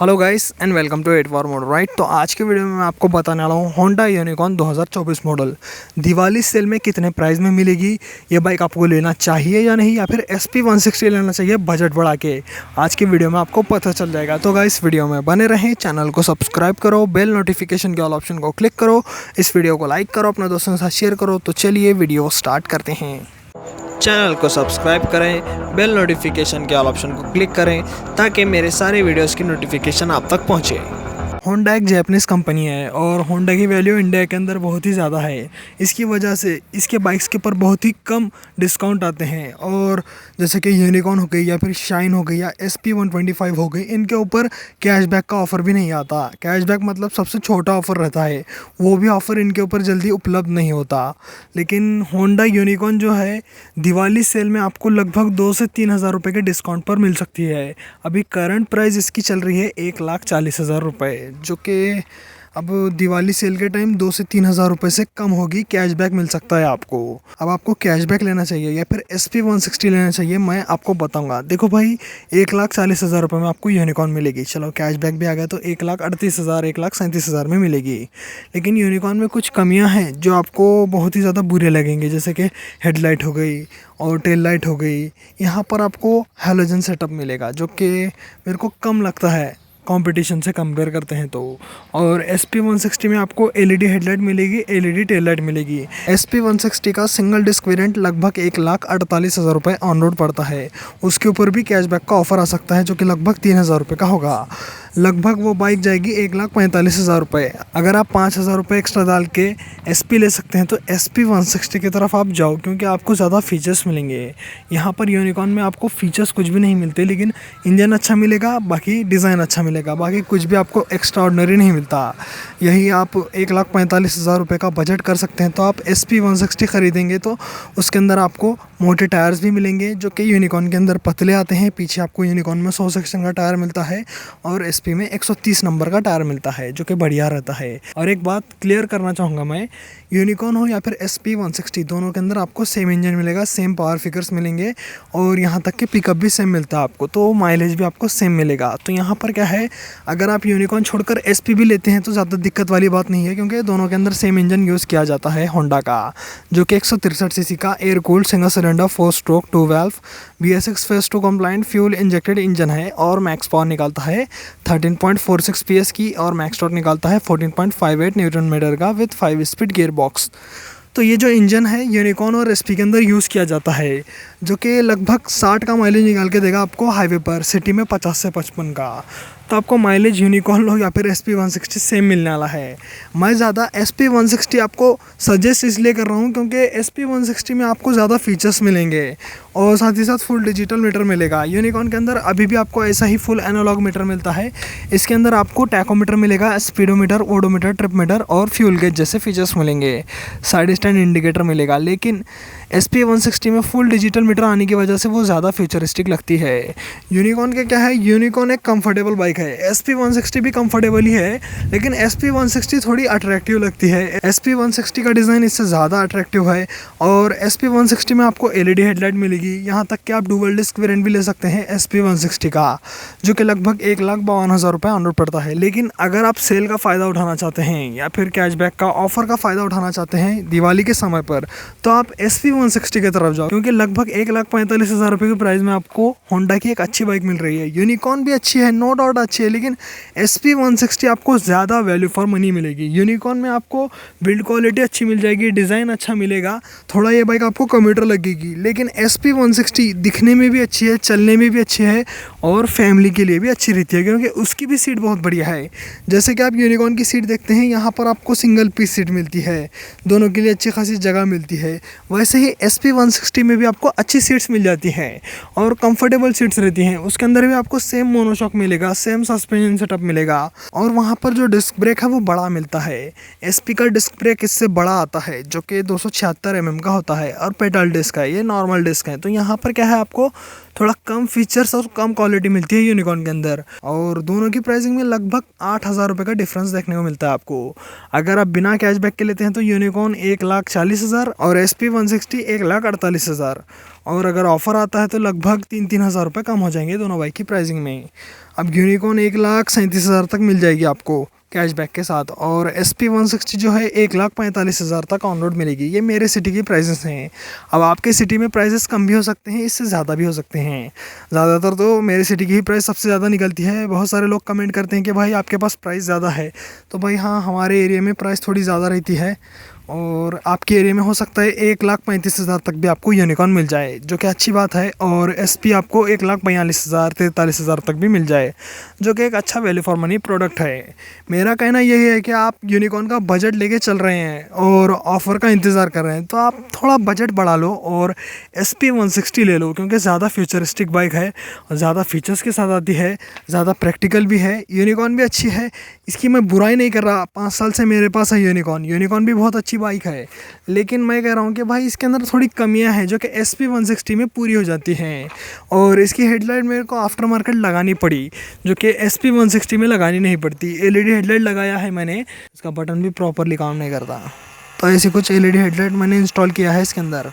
Hello guys and welcome to 8 mode right. तो आज के वीडियो में मैं आपको बताने वाला हूँ Honda Unicorn 2024 model Diwali sale में कितने प्राइस में मिलेगी। ये बाइक आपको लेना चाहिए या नहीं, या फिर SP160 लेना चाहिए बजट बढ़ा के। आज की वीडियो में आपको पता चल जाएगा। तो गाइस वीडियो में बने रहें, चैनल को सब्सक्राइब करो, बेल नोटिफिकेशन के ऑल ऑप्शन को क्लिक करो, इस वीडियो को लाइक करो, अपने दोस्तों के साथ शेयर करो। तो चलिए वीडियो स्टार्ट करते हैं। चैनल को सब्सक्राइब करें, बेल नोटिफिकेशन के ऑल ऑप्शन को क्लिक करें ताकि मेरे सारे वीडियोस की नोटिफिकेशन आप तक पहुंचे। होंडा एक जैपनीज़ कंपनी है और होंडा की वैल्यू इंडिया के अंदर बहुत ही ज़्यादा है। इसकी वजह से इसके बाइक्स के ऊपर बहुत ही कम डिस्काउंट आते हैं। और जैसे कि यूनिकॉर्न हो गई या फिर शाइन हो गई या SP125 हो गई, इनके ऊपर कैशबैक का ऑफ़र भी नहीं आता। कैशबैक मतलब सबसे छोटा ऑफ़र रहता है, वो भी ऑफ़र इनके ऊपर जल्दी उपलब्ध नहीं होता। लेकिन होंडा यूनिकॉर्न जो है दिवाली सेल में आपको लगभग 2 से 3 हज़ार रुपये के डिस्काउंट पर मिल सकती है। अभी करंट प्राइस इसकी चल रही है 1,40,000 रुपये, जो कि अब दिवाली सेल के टाइम 2 से 3 हज़ार रुपये से कम होगी। कैशबैक मिल सकता है आपको। अब आपको कैशबैक लेना चाहिए या फिर SP160 लेना चाहिए, मैं आपको बताऊंगा। देखो भाई, 1,40,000 रुपये में आपको यूनिकॉर्न मिलेगी। चलो कैशबैक भी आ गया तो 1,38,000 1,37,000 में मिलेगी। लेकिन यूनिकॉर्न में कुछ कमियां हैं जो आपको बहुत ही ज़्यादा बुरे लगेंगे, जैसे कि हेडलाइट हो गई और टेल लाइट हो गई। यहाँ पर आपको हैलोजन सेटअप मिलेगा जो कि मेरे को कम लगता है कंपटीशन से कंपेयर करते हैं तो। और SP160 में आपको LED हेडलाइट मिलेगी, LED टेल लाइट मिलेगी। SP160 का सिंगल डिस्क वेरिएंट लगभग 1,48,000 रुपये ऑन रोड पड़ता है। उसके ऊपर भी कैशबैक का ऑफर आ सकता है जो कि लगभग 3,000 रुपये का होगा। लगभग वो बाइक जाएगी 1,45,000 रुपये। अगर आप 5,000 रुपये एक्स्ट्रा डाल के SP ले सकते हैं तो SP160 की तरफ आप जाओ, क्योंकि आपको ज़्यादा फीचर्स मिलेंगे। यहाँ पर यूनिकॉर्न में आपको फीचर्स कुछ भी नहीं मिलते, लेकिन इंजन अच्छा मिलेगा, बाकी डिज़ाइन अच्छा मिलेगा, बाकी कुछ भी आपको एक्स्ट्रा ऑर्डिनरी नहीं मिलता। यही आप 1,45,000 रुपये का बजट कर सकते हैं तो आप SP160 ख़रीदेंगे तो उसके अंदर आपको मोटे टायर्स भी मिलेंगे जो कि यूनिकॉर्न के अंदर पतले आते हैं। पीछे आपको यूनिकॉर्न में 100 सेक्शन का टायर मिलता है और SP में 130 नंबर का टायर मिलता है जो कि बढ़िया रहता है। और एक बात क्लियर करना चाहूँगा मैं, यूनिकॉर्न हो या फिर SP160 दोनों के अंदर आपको सेम इंजन मिलेगा, सेम पावर फिगर्स मिलेंगे और यहाँ तक कि पिकअप भी सेम मिलता है आपको, तो माइलेज भी आपको सेम मिलेगा। तो यहाँ पर क्या है, अगर आप यूनिकॉर्न छोड़कर SP भी लेते हैं तो ज़्यादा दिक्कत वाली बात नहीं है, क्योंकि दोनों के अंदर सेम इंजन यूज़ किया जाता है होंडा का, जो कि 163 सीसी का air cooled single cylinder 4 stroke 2 valve BS6 phase 2 compliant fuel injected engine है और मैक्स पावर निकालता है 13.46 PS की और मैक्स टॉर्क निकालता है 14.58 न्यूटन मीटर का विद 5 स्पीड गियर बॉक्स। तो ये जो इंजन है यूनिकॉर्न और SP के अंदर यूज़ किया जाता है, जो कि लगभग 60 का माइलेज निकाल के देगा आपको हाईवे पर, सिटी में 50 से 55 का। तो आपको माइलेज यूनिकॉर्न लो या फिर SP160 सेम मिलने वाला है। मैं ज़्यादा SP160 आपको सजेस्ट इसलिए कर रहा हूँ क्योंकि SP160 में आपको ज़्यादा फीचर्स मिलेंगे और साथ ही साथ फुल डिजिटल मीटर मिलेगा। यूनिकॉर्न के अंदर अभी भी आपको ऐसा ही फुल एनालॉग मीटर मिलता है। इसके अंदर आपको टैकोमीटर मिलेगा, स्पीडोमीटर, ओडोमीटर, ट्रिप मीटर और फ्यूल गेज जैसे फीचर्स मिलेंगे। साइड स्टैंड इंडिकेटर मिलेगा। लेकिन SP160 में फुल डिजिटल मीटर आने की वजह से वो ज़्यादा फ्यूचरिस्टिक लगती है। यूनिकॉर्न के क्या है, यूनिकॉर्न एक कंफर्टेबल बाइक है। SP160 भी कंफर्टेबल ही है, लेकिन SP160 थोड़ी अट्रैक्टिव लगती है। SP160 का डिज़ाइन इससे ज़्यादा अट्रैक्टिव है और SP160 में आपको LED हेडलाइट मिलेगी। यहाँ तक कि आप डुअल डिस्क वेरिएंट भी ले सकते हैं SP160 का, जो कि लगभग 1,52,000 रुपये ऑन रोड पड़ता है। लेकिन अगर आप सेल का फ़ायदा उठाना चाहते हैं या फिर कैशबैक का ऑफर का फ़ायदा उठाना चाहते हैं दिवाली के समय पर, तो आप SP160 की तरफ जाओ, क्योंकि लगभग 1,45,000 रुपये के प्राइस में आपको होंडा की एक अच्छी बाइक मिल रही है। यूनिकॉर्न भी अच्छी है, नो डाउट अच्छी है, लेकिन SP160 आपको ज़्यादा वैल्यू फॉर मनी मिलेगी। यूनिकॉर्न में आपको बिल्ड क्वालिटी अच्छी मिल जाएगी, डिज़ाइन अच्छा मिलेगा, थोड़ा ये बाइक आपको कम्यूटर लगेगी। लेकिन SP160 दिखने में भी अच्छी है, चलने में भी अच्छी है और फैमिली के लिए भी अच्छी रहती है, क्योंकि उसकी भी सीट बहुत बढ़िया है। जैसे कि आप यूनिकॉर्न की सीट देखते हैं, यहाँ पर आपको सिंगल पीस सीट मिलती है, दोनों के लिए अच्छी खासी जगह मिलती है। वैसे ही SP160 में भी आपको अच्छी सीट्स मिल जाती हैं और कंफर्टेबल सीट्स रहती हैं। उसके अंदर भी आपको सेम मोनोशॉक मिलेगा, सेम सस्पेंशन सेटअप मिलेगा और वहाँ पर जो डिस्क ब्रेक है वो बड़ा मिलता है। SP का डिस्क ब्रेक इससे बड़ा आता है, जो कि 276 mm का होता है और पेडल डिस्क है, ये नॉर्मल डिस्क है। तो यहाँ पर क्या है, आपको थोड़ा कम फीचर्स और कम क्वालिटी मिलती है यूनिकॉर्न के अंदर। और दोनों की प्राइसिंग में लगभग 8,000 रुपये का डिफरेंस देखने को मिलता है आपको। अगर आप बिना कैशबैक के लेते हैं तो यूनिकॉर्न 1,40,000 और SP160 1,48,000। और अगर ऑफ़र आता है तो लगभग 3,000 रुपये कम हो जाएंगे दोनों बाइक की प्राइसिंग में। अब यूनिकॉर्न 1,37,000 तक मिल जाएगी आपको कैशबैक के साथ, और SP160 जो है 1,45,000 तक ऑन रोड मिलेगी। ये मेरे सिटी की प्राइसेस हैं। अब आपके सिटी में प्राइसेस कम भी हो सकते हैं, इससे ज़्यादा भी हो सकते हैं। ज़्यादातर तो मेरे सिटी की ही प्राइस सबसे ज़्यादा निकलती है। बहुत सारे लोग कमेंट करते हैं कि भाई आपके पास प्राइस ज़्यादा है, तो भाई हाँ, हमारे एरिया में प्राइस थोड़ी ज़्यादा रहती है। और आपके एरिया में हो सकता है 1,35,000 तक भी आपको यूनिकॉर्न मिल जाए, जो कि अच्छी बात है। और SP आपको 1,42,000 43,000 तक भी मिल जाए, जो कि एक अच्छा वैल्यू फॉर मनी प्रोडक्ट है। मेरा कहना यही है कि आप यूनिकॉर्न का बजट लेके चल रहे हैं और ऑफ़र का इंतज़ार कर रहे हैं, तो आप थोड़ा बजट बढ़ा लो और SP160 ले लो, क्योंकि ज़्यादा फ्यूचरिस्टिक बाइक है और ज़्यादा फीचर्स के साथ आती है, ज़्यादा प्रैक्टिकल भी है। यूनिकॉर्न भी अच्छी है, इसकी मैं बुराई नहीं कर रहा। 5 साल से मेरे पास है यूनिकॉर्न भी बहुत अच्छी बाइक है। लेकिन मैं कह रहा हूँ कि भाई इसके अंदर थोड़ी कमियां हैं जो कि SP160 में पूरी हो जाती हैं। और इसकी हेडलाइट मेरे को आफ्टर मार्केट लगानी पड़ी, जो कि SP160 में लगानी नहीं पड़ती। LED हेडलाइट लगाया है मैंने, इसका बटन भी प्रॉपरली काम नहीं करता। तो ऐसी कुछ LED हेडलाइट मैंने इंस्टॉल किया है इसके अंदर।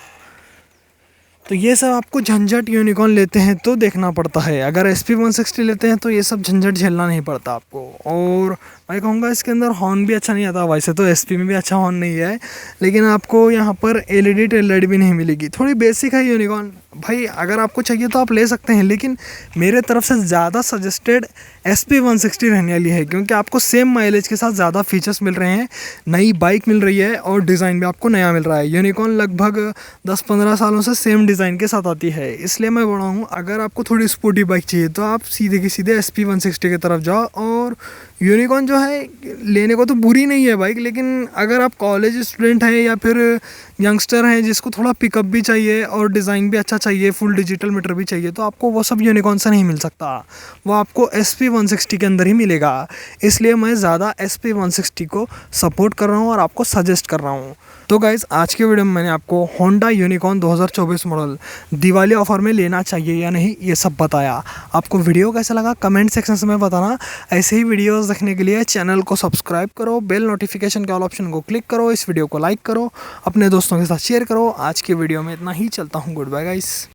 तो ये सब आपको झंझट यूनिकॉर्न लेते हैं तो देखना पड़ता है। अगर SP160 लेते हैं तो ये सब झंझट झेलना नहीं पड़ता आपको। और मैं कहूँगा इसके अंदर हॉर्न भी अच्छा नहीं आता। वैसे तो SP में भी अच्छा हॉर्न नहीं है, लेकिन आपको यहाँ पर LED टेल लाइट भी नहीं मिलेगी। थोड़ी बेसिक है यूनिकॉर्न। भाई अगर आपको चाहिए तो आप ले सकते हैं, लेकिन मेरे तरफ से ज़्यादा सजेस्टेड SP160 रहने वाली है, क्योंकि आपको सेम माइलेज के साथ ज़्यादा फीचर्स मिल रहे हैं, नई बाइक मिल रही है और डिज़ाइन भी आपको नया मिल रहा है। यूनिकॉर्न लगभग 10-15 सालों से सेम डिज़ाइन के साथ आती है, इसलिए मैं बोल रहा हूँ अगर आपको थोड़ी स्पोर्टी बाइक चाहिए तो आप सीधे की सीधे SP160 की तरफ जाओ। और यूनिकॉर्न जो है लेने को तो बुरी नहीं है बाइक, लेकिन अगर आप कॉलेज स्टूडेंट हैं या फिर यंगस्टर हैं जिसको थोड़ा पिकअप भी चाहिए और डिज़ाइन भी अच्छा चाहिए, फुल डिजिटल मीटर भी चाहिए, तो आपको वो सब यूनिकॉर्न से नहीं मिल सकता। वो आपको SP160 के अंदर ही मिलेगा। इसलिए मैं ज़्यादा SP160 को सपोर्ट कर रहा हूँ और आपको सजेस्ट कर रहा हूँ। तो गाइज़, आज के वीडियो में मैंने आपको Honda Unicorn 2024 model Diwali offer में लेना चाहिए या नहीं ये सब बताया। आपको वीडियो कैसा लगा कमेंट सेक्शन में बताना। ऐसे ही वीडियोस देखने के लिए चैनल को सब्सक्राइब करो, बेल नोटिफिकेशन के ऑल ऑप्शन को क्लिक करो, इस वीडियो को लाइक करो, अपने दोस्तों के साथ शेयर करो। आज की वीडियो में इतना ही, चलता हूँ, गुड बाय गाइस।